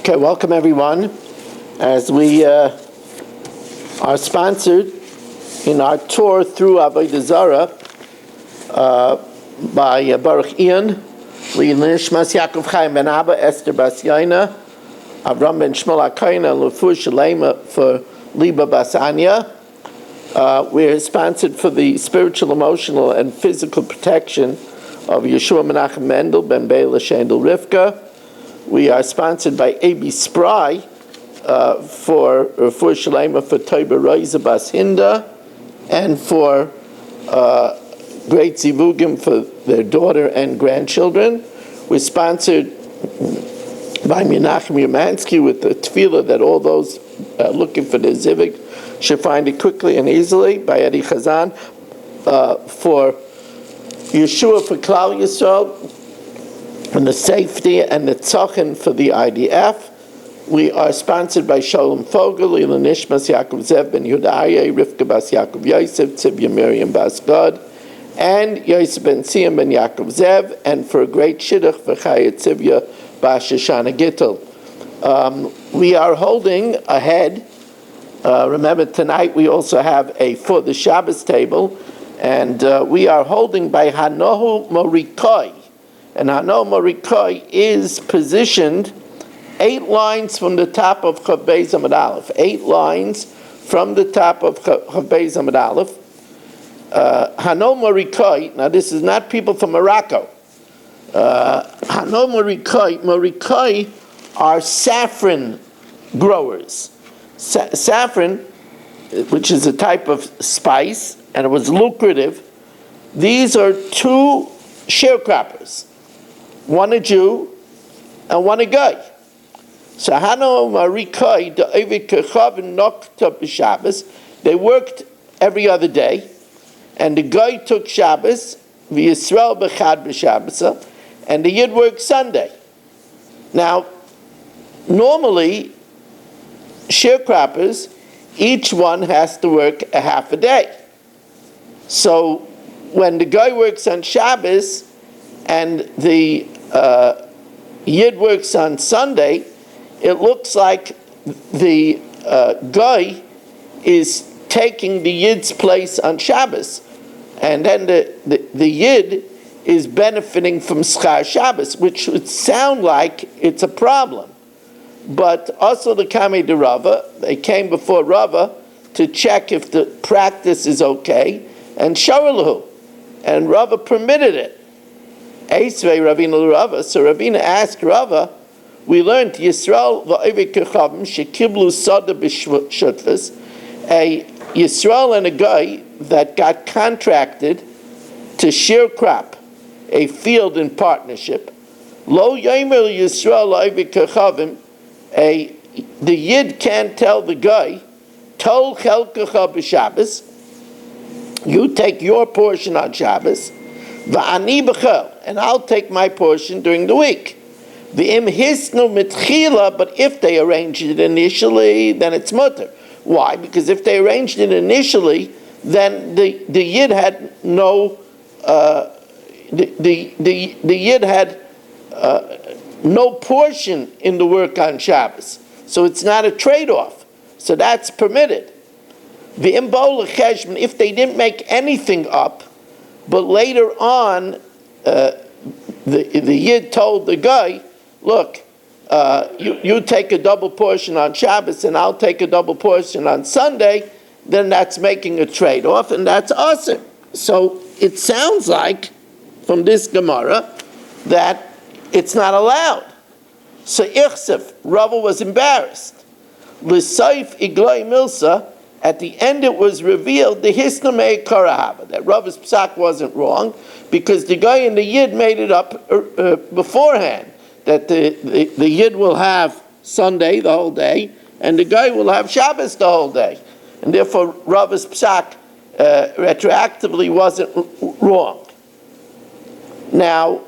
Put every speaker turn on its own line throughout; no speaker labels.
Okay, welcome everyone. As we are sponsored in our tour through Avoda Zara by Baruch Ian, Nishmas Yaakov Chaim Ben Abba, Esther Bas Yaina, Avram Ben Shmuel HaKohen, and Lefur Shalema for Liba Bas Anya. We're sponsored for the spiritual, emotional, and physical protection of Yeshua Menachem Mendel Ben Bela Shandel Rivka. We are sponsored by A.B. Spry for Shalema for Toiba Roiza Bas Hinda, and for Great Zivugim for their daughter and grandchildren. We're sponsored by Menachem Yamansky with the tefillah that all those looking for the zivug should find it quickly and easily, by Eddie Chazan for Yeshua for Klal Yisrael, and the safety and the tzochin for the IDF. We are sponsored by Shalom Fogel, Ilan Nishmas Yaakov Zev Ben Yehuda Aryeh, Rivka Bas Yaakov Yosef, Tzivya Miriam Bas God, and Yosef Ben Sion Ben Yaakov Zev, and for a great shidduch for Chaya Tzivya Bas Shoshana Gittel. We are holding ahead. Remember, tonight we also have a for the Shabbos table, and we are holding by Hanohu Morikoi. And Hanohu Morikoi is positioned 8 lines from the top of Chav Beis Amud Aleph. 8 lines from the top of Chav Beis Amud Aleph. Hanohu Morikoi, now this is not people from Morocco. Hanohu Morikoi are saffron growers. Saffron, which is a type of spice, and it was lucrative. These are 2 sharecroppers, one a Jew and one a guy. So Hanohu Morikoi, the Ovid Kechavin Nokta b'Shabbos, they worked every other day, and the guy took Shabbos, v'Yisrael b'Chad b'Shabbos, and the Yid worked Sunday. Now, normally, sharecroppers, each one has to work a half a day. So when the guy works on Shabbos and the Yid works on Sunday, it looks like the guy is taking the Yid's place on Shabbos, and then the Yid is benefiting from Schar Shabbos, which would sound like it's a problem. But also the Kamei de Rava, they came before Rava to check if the practice is okay, and Sharalahu, and Rava permitted it. Eisvei Ravina Rava, so Ravina asked Rava, we learned Yisrael v'Ovid Kechavim shekiblu sada b'shutfus, a Yisrael and a guy that got contracted to sharecrop a field in partnership. Lo yomer Yisrael v'Ovid Kechavim, the Yid can't tell the guy, Tol chelkecha b'Shabbos, you take your portion on Shabbos, v'ani b'chel, and I'll take my portion during the week. V'im hisnu mitchila, but if they arranged it initially, then it's mutter. Why? Because if they arranged it initially, then the Yid had no the Yid had no portion in the work on Shabbos. So it's not a trade-off. So that's permitted. If they didn't make anything up, but later on the Yid told the guy, look, you take a double portion on Shabbos and I'll take a double portion on Sunday, then that's making a trade-off, and that's awesome. So it sounds like, from this Gemara, that it's not allowed. So Ichsef, Rava was embarrassed. L'saif igloi milsa, at the end it was revealed, the hisnamei karahava, that Rava's psak wasn't wrong, because the guy and the Yid made it up beforehand, that the Yid will have Sunday the whole day, and the guy will have Shabbos the whole day. And therefore Rava's psak retroactively wasn't wrong. Now,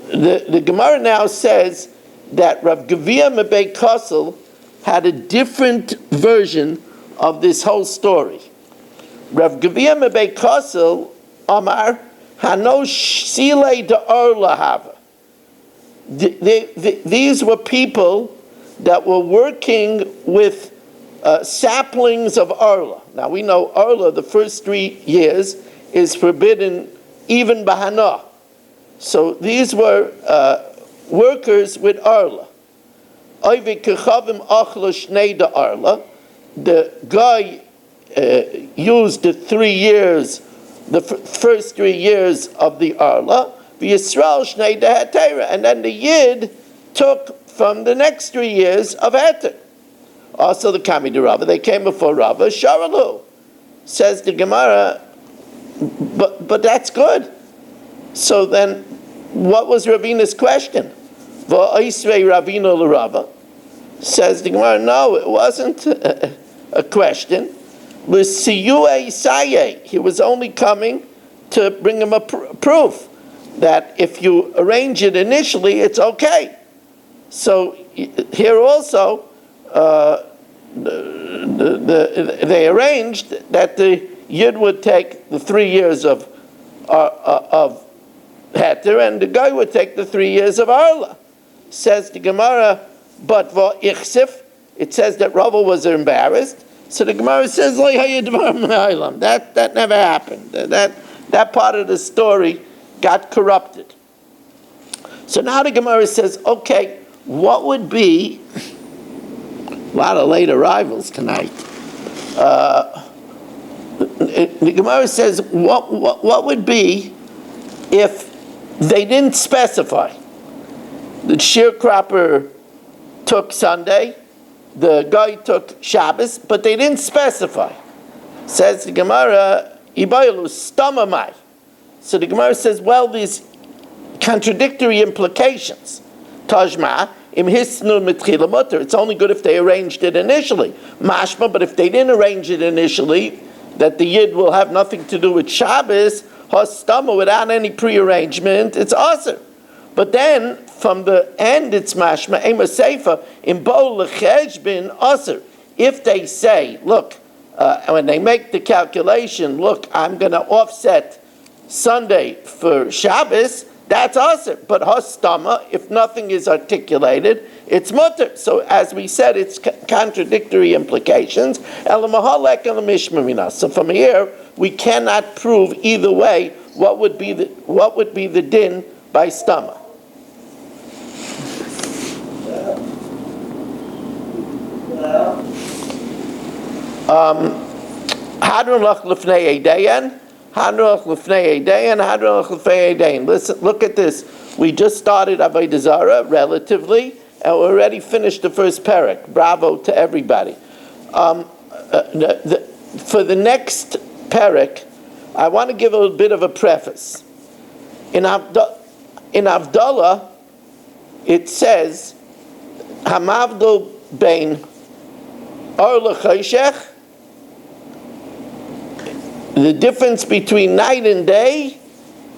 the Gemara now says that Rav Gavia Mebei Kosel had a different version of this whole story. Rav Gavia Mebei Kosel Amar Hanosh Sile de Or Lahava. These were people that were working with saplings of arla. Now we know arla, the first 3 years, is forbidden even bahana. So these were workers with arla. The guy used the 3 years, the first 3 years of the arla, and then the yid took from the next 3 years of heter. Also the Kami de Rava, they came before Rava, Sharalu. Says the Gemara, but that's good. So then, what was Ravina's question? Va'isrei Ravina l'Rava. Says the Gemara, no, it wasn't a question. L'siyuei saye. He was only coming to bring him a proof that if you arrange it initially, it's okay. So here also, they arranged that the yid would take the 3 years of heter, and the guy would take the 3 years of arla. Says the Gemara, but v'Ichsif, it says that Rava was embarrassed. So the Gemara says, that never happened. That part of the story got corrupted. So now the Gemara says, okay, what would be, a lot of late arrivals tonight. The Gemara says, what would be if they didn't specify? The sharecropper took Sunday, the guy took Shabbos, but they didn't specify. Says the Gemara, Ibayalu stamamai. So the Gemara says, well, these contradictory implications. Tajma, im hisnu mitchila mutter. It's only good if they arranged it initially. Mashma, but if they didn't arrange it initially, that the yid will have nothing to do with Shabbos, hastama, without any prearrangement, it's aser. But then, from the end, it's mashma, ema seifa, in bo lecheshbin aser. If they say, look, when they make the calculation, look, I'm going to offset Sunday for Shabbos, that's aser. But hastama, if nothing is articulated, it's mutter. So as we said, it's contradictory implications. So from here, we cannot prove either way what would be the din by stama. Listen, look at this. We just started Avoda Zara, relatively, and we already finished the first parak. Bravo to everybody. For the next parak, I want to give a bit of a preface. In Avdallah, it says, Hamavdol bein or l'chayshech, the difference between night and day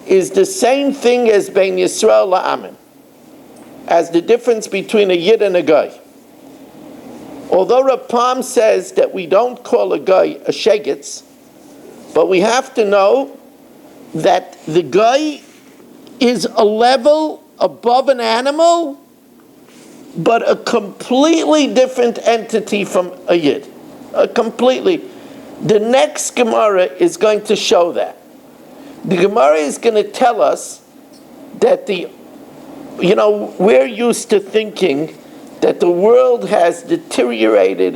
is the same thing as bein Yisrael la'amin, as the difference between a yid and a guy. Although Rapam says that we don't call a guy a shegitz, but we have to know that the guy is a level above an animal, but a completely different entity from a yid. The next Gemara is going to show that. The Gemara is going to tell us that we're used to thinking that the world has deteriorated,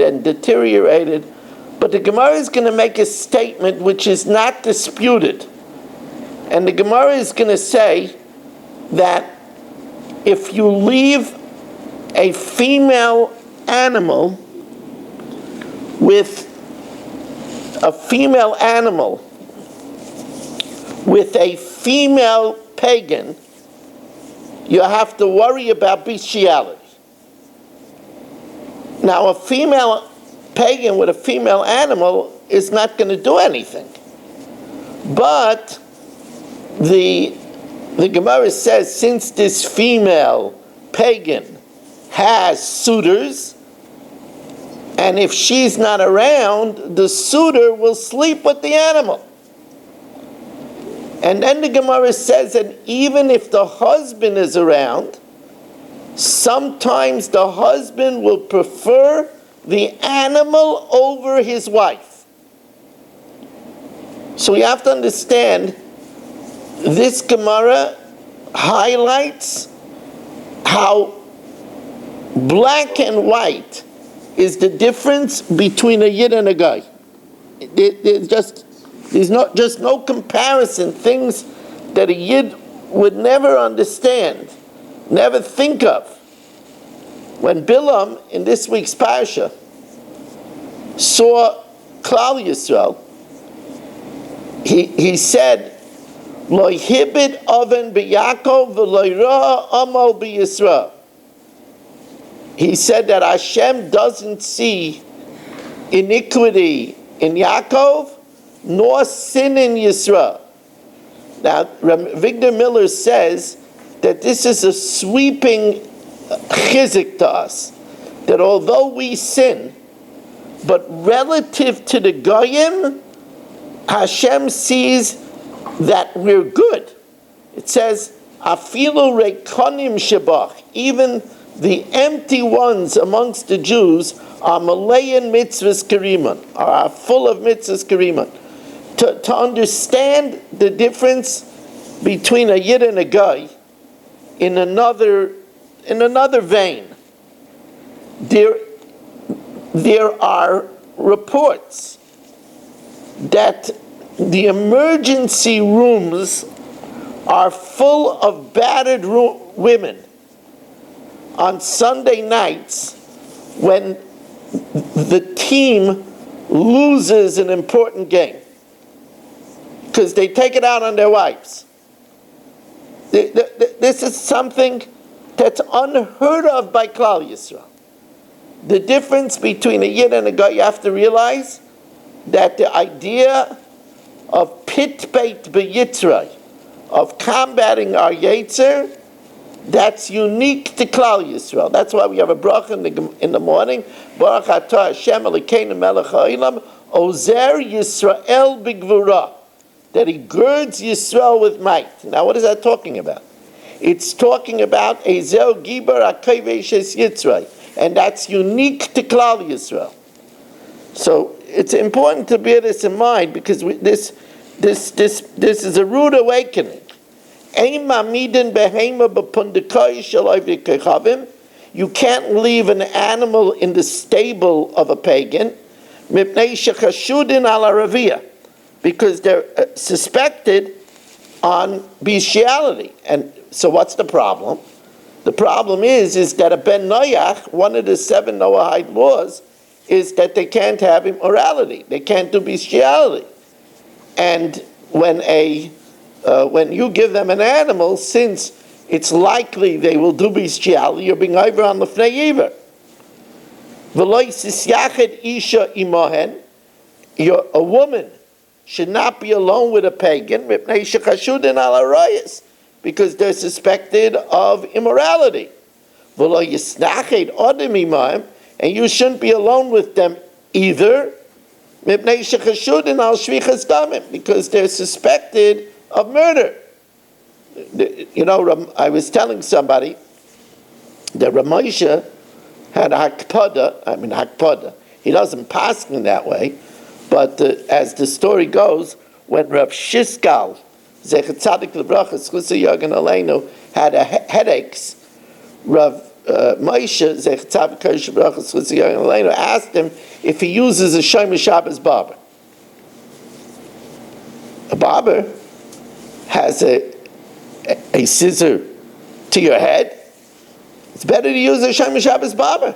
but the Gemara is going to make a statement which is not disputed. And the Gemara is going to say that if you leave a female animal with a female pagan, you have to worry about bestiality. Now, a female pagan with a female animal is not going to do anything. But the Gemara says, since this female pagan has suitors, and if she's not around, the suitor will sleep with the animal. And then the Gemara says that even if the husband is around, Sometimes the husband will prefer the animal over his wife. So we have to understand this Gemara highlights how black and white is the difference between a Yid and a guy. There's no comparison. Things that a Yid would never understand, never think of. When Bilam, in this week's parasha, saw Klal Yisrael, he said, "Lo hibid oven b'Yakov v'lo ra amal b'Yisrael." He said that Hashem doesn't see iniquity in Yaakov nor sin in Yisrael. Now, Victor Miller says that this is a sweeping chizik to us, that although we sin, but relative to the Goyim, Hashem sees that we're good. It says, "Afilu rekonim shebach," even the empty ones amongst the Jews are malayan mitzvahs kariman, are full of mitzvahs kariman. To understand the difference between a Yid and a guy in another vein, there are reports that the emergency rooms are full of battered women on Sunday nights when the team loses an important game, because they take it out on their wives. This is something that's unheard of by Klal Yisrael. The difference between a Yid and a guy, you have to realize that the idea of pit beit b'yitzray, of combating our Yetzer, that's unique to Klal Yisrael. That's why we have a bracha in the morning, Baruch atah Hashem Elokeinu melech ha'olam, ozer Yisrael b'gvura, that he girds Yisrael with might. Now, what is that talking about? It's talking about Ezel Gibar HaKovesh Yitzray, and that's unique to Klal Yisrael. So it's important to bear this in mind, because this is a rude awakening. You can't leave an animal in the stable of a pagan, because they're suspected on bestiality. And so what's the problem? The problem is that a Ben Noach, one of the 7 Noahide laws, is that they can't have immorality. They can't do bestiality. And when you give them an animal, since it's likely they will do bestiality, you're being over on the Fnei Iver. A woman should not be alone with a pagan, because they're suspected of immorality. And you shouldn't be alone with them either, because they're suspected of murder. You know, I was telling somebody that Ramosha had hakpada. He doesn't pass in that way, but as the story goes, when Rav Shishkal, Zechat Tzadik L'Bracha, Schusa Yogan Aleinu, had headaches, Rav Moshe, Zechat Tzadik L'Bracha, Schusa Yogan Aleinu, asked him if he uses a Shomer Shabbos barber. A barber has a scissor to your head. It's better to use a Shomer Shabbos barber.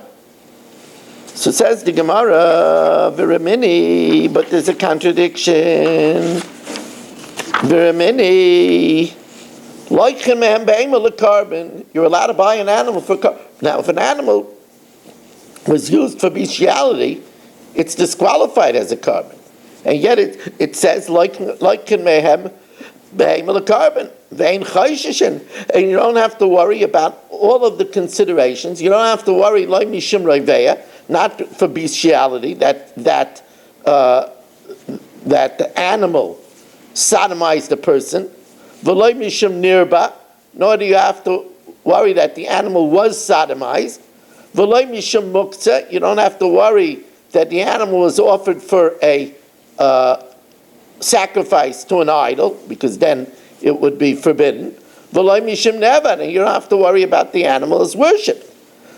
So says the Gemara, Viramini, but there's a contradiction. Viramini, you're allowed to buy an animal for carbon. Now, if an animal was used for bestiality, it's disqualified as a carbon. And yet it says, like mehem, carbon. And you don't have to worry about all of the considerations. You don't have to worry, like mishum roiveya, not for bestiality, that the animal sodomized the person. V'loy mishum nirba, nor do you have to worry that the animal was sodomized. V'lo mishum muktzah, you don't have to worry that the animal was offered for a sacrifice to an idol, because then it would be forbidden. V'lo mishum nevad, and you don't have to worry about the animal as worshipped.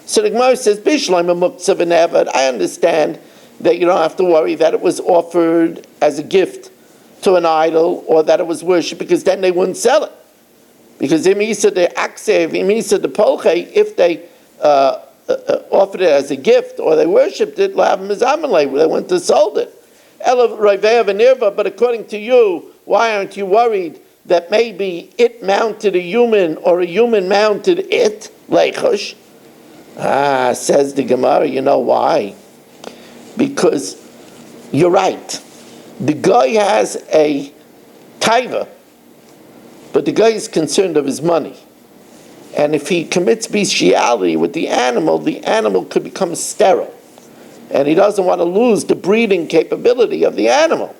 So the Gemara says, Bishloim muktzah v'nevad, I understand that you don't have to worry that it was offered as a gift to an idol, or that it was worshipped, because then they wouldn't sell it. Because imisa de aksev, imisa de polche, if they offered it as a gift, or they worshipped it, they went to sold it. But according to you, why aren't you worried that maybe it mounted a human, or a human mounted it, leichosh? Says the Gemara, you know why? Because you're right. The guy has a taiva, but the guy is concerned of his money. And if he commits bestiality with the animal could become sterile. And he doesn't want to lose the breeding capability of the animal.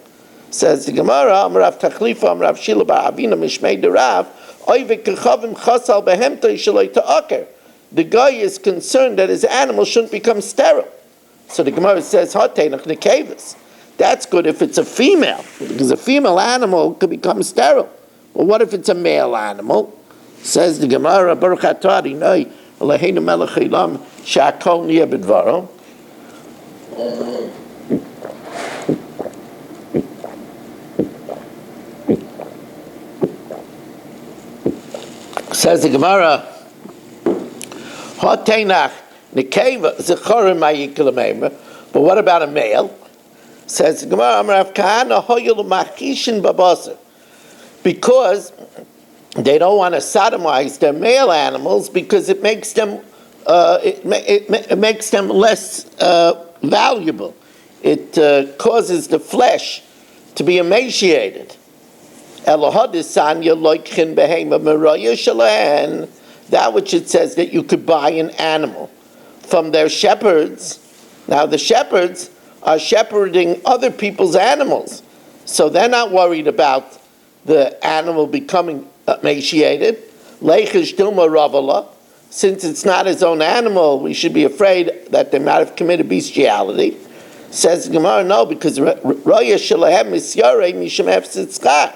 Says the Gemara, Amrav Tachlifa, Amrav Shila Ba'avina Mishmei Derav, Oivik Kechavim Chasal Behemtoi Shaloi Ta'aker. The guy is concerned that his animal shouldn't become sterile. So the Gemara says, Hateinach Nekevus. That's good if it's a female, because a female animal could become sterile. Well, what if it's a male animal? Says the Gemara, Baruch atah Adonai, Eloheinu melech haolam, she'akol niyeh b'dvaro. Says the Gemara, Hateinach nekeva zechorim ma'yikol meimer. But what about a male? Says the Gemara, Amrav Kahana hoyel machishin babasar. Because they don't want to sodomize their male animals, because it makes them it makes them less valuable. It causes the flesh to be emaciated. That which it says that you could buy an animal from their shepherds. Now the shepherds are shepherding other people's animals, so they're not worried about the animal becoming emaciated. Leichish Dilma Ravala, since it's not his own animal, we should be afraid that they might have committed bestiality. Says Gemara, no, because Roya Shalahem Misyare Misham Efsitzka.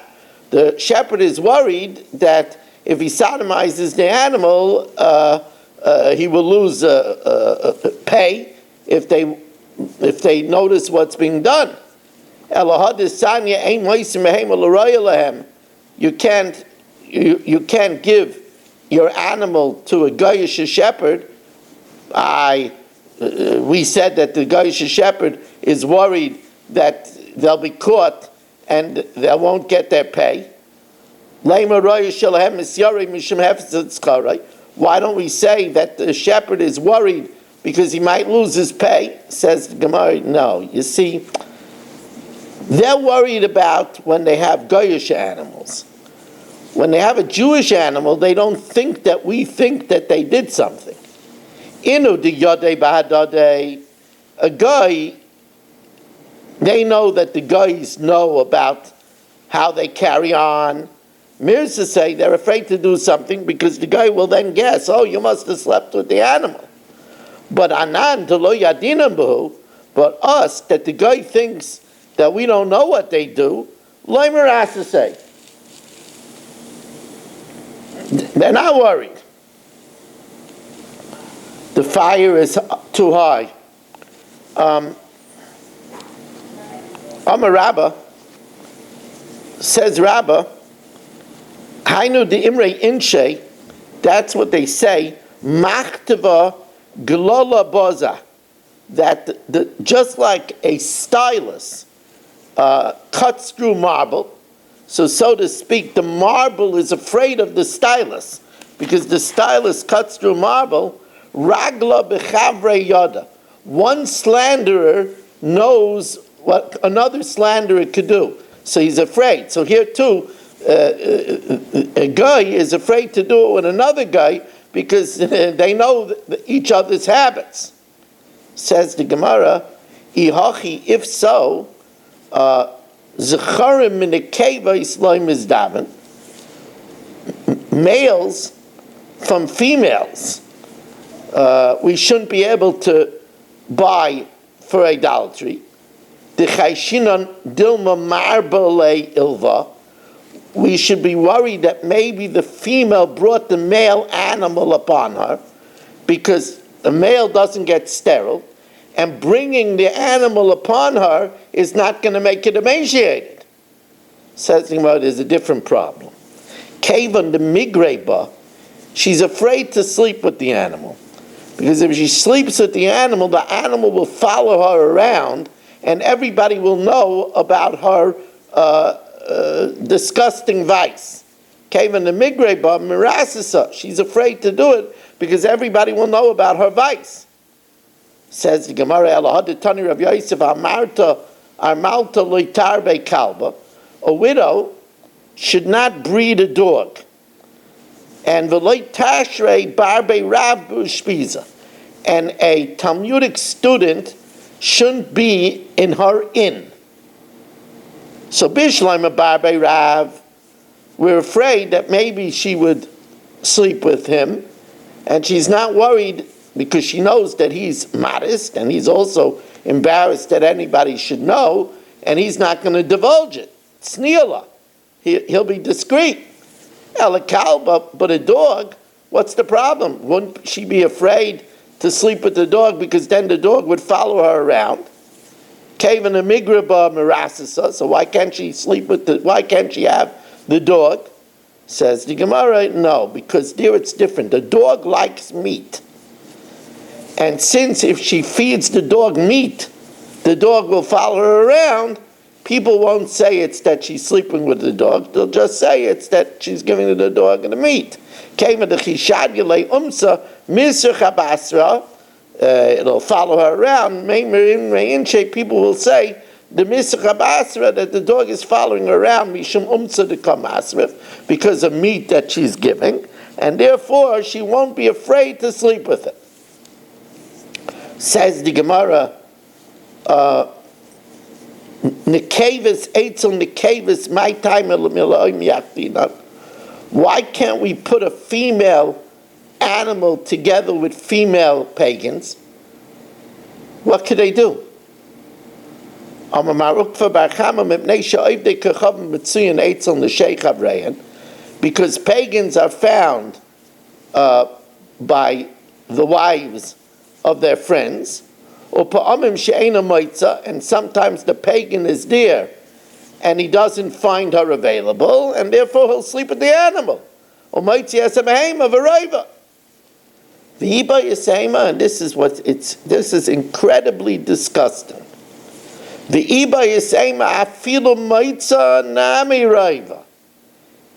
The shepherd is worried that if he sodomizes the animal, he will lose pay if they notice what's being done. You can't give your animal to a goyish shepherd. We said that the goyish shepherd is worried that they'll be caught and they won't get their pay. Why don't we say that the shepherd is worried because he might lose his pay? Says the Gemara, no. You see, they're worried about when they have goyish animals. When they have a Jewish animal, they don't think that we think that they did something. Inu de yodei b'hadadei, a guy, they know that the guys know about how they carry on. Mirza say they're afraid to do something because the guy will then guess, oh, you must have slept with the animal. But anan to lo yadinam b'hu, but us, that the guy thinks that we don't know what they do, Leimer has to say. They're not worried. The fire is too high. Amar Rabbah, says Rabbah, Hainu de Imre Inshe, that's what they say, Machtava Glola Boza, that just like a stylus cuts through marble, so to speak, the marble is afraid of the stylus, because the stylus cuts through marble. Ragla bechavre yoda. One slanderer knows what another slanderer could do, so he's afraid. So here too, a guy is afraid to do it with another guy because they know each other's habits. Says the Gemara, Ihachi, if so, Zecharim min nekeva isloim is daven. Males from females, we shouldn't be able to buy for idolatry. We should be worried that maybe the female brought the male animal upon her, because the male doesn't get sterile, and bringing the animal upon her is not going to make it emaciated. Says the Gemara, there's a different problem. Kavan the migreba, she's afraid to sleep with the animal, because if she sleeps with the animal will follow her around, and everybody will know about her disgusting vice. Kavan the migreba mirasisa, she's afraid to do it because everybody will know about her vice. Says the Gemara, Elahaditani Rav Yosef, Armalta loitarbe kalba. A widow should not breed a dog. And v'loit tashrei barbe rav b'ushpiza. And a Talmudic student shouldn't be in her inn. So Bishleim barbe rav, we're afraid that maybe she would sleep with him, and she's not worried because she knows that he's modest, and he's also embarrassed that anybody should know, and he's not going to divulge it. Tzniela. He'll be discreet. Elakalba, but a dog, what's the problem? Wouldn't she be afraid to sleep with the dog, because then the dog would follow her around? Kavan a migraba mirasisa, so why can't she have the dog? Says the Gemara, no, because there it's different. The dog likes meat. And since if she feeds the dog meat, the dog will follow her around, people won't say it's that she's sleeping with the dog. They'll just say it's that she's giving the dog the meat. It'll follow her around. People will say the misach basra, that the dog is following her around mishum umsa de kamasrif, because of meat that she's giving, and therefore she won't be afraid to sleep with it. Says the Gemara, Nekevis eitzel nekevis my time miloim yakdina. Why can't we put a female animal together with female pagans? What could they do? Because pagans are found by the wives of their friends, and sometimes the pagan is there and he doesn't find her available, and therefore he'll sleep with the animal. And this is incredibly disgusting. The Iba Yisema afilu moitza nami raiva.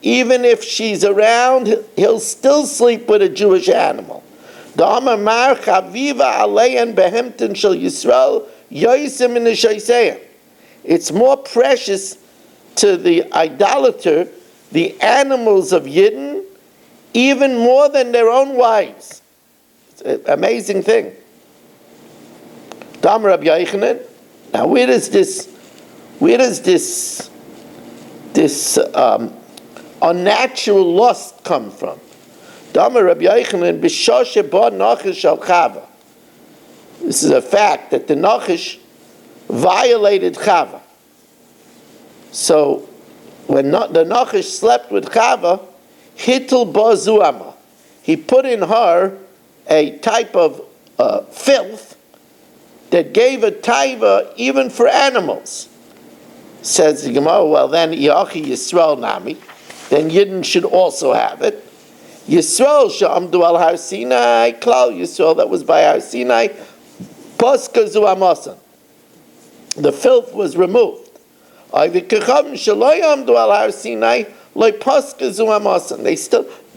Even if she's around, he'll still sleep with a Jewish animal. Da'amar mar chaviva aleyan behemten shel Yisrael yoisim in the shayseim. It's more precious to the idolater, the animals of Yidden, even more than their own wives. It's an amazing thing. Da'amar Rabbi Yochanan. Now, where does this unnatural lust come from? This is a fact that the Nachish violated Chava. So, when the Nachish slept with Chava, Hittel Bazuama, he put in her a type of filth that gave a taiva even for animals. Says the Gemara, well then Yachi Yisrael Nami, then Yidden should also have it. Yisrael Sha'amdu al Har Sinai, Klal Yisrael, that was by Har Sinai, Paska Zu Amasan. The filth was removed. Avikacham Shaloi Amdu al Har Sinai, Loi Paska Zu Amasan.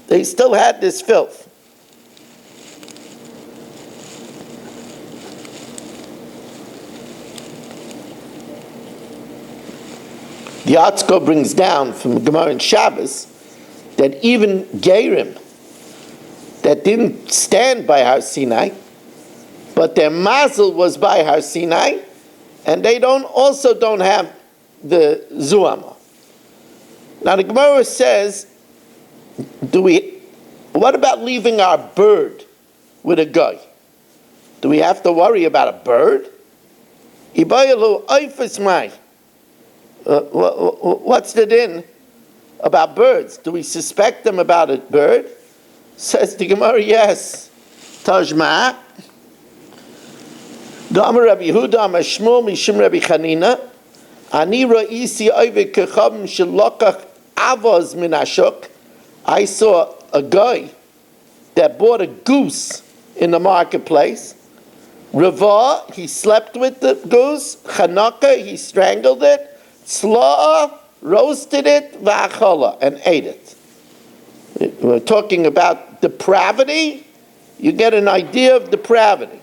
They still had this filth. The Atzko brings down from Gemara and Shabbos that even Gerim that didn't stand by Har Sinai, but their mazel was by Har Sinai, and they don't have the Zuama. Now the Gemara says, What about leaving our bird with a guy? Do we have to worry about a bird? What's the din about birds? Do we suspect them about a bird? Says the Gemara, yes. Tajma. Damar Rabbi Yehuda Amar Shmuel Mishum Rabbi Chanina. Ani ra'isi oived kechavim shelokach avos min ashuk. I saw a guy that bought a goose in the marketplace. Rava, he slept with the goose. Chanaka, he strangled it. Tzla'a, roasted it. V'achala, and ate it. We're talking about depravity. You get an idea of depravity.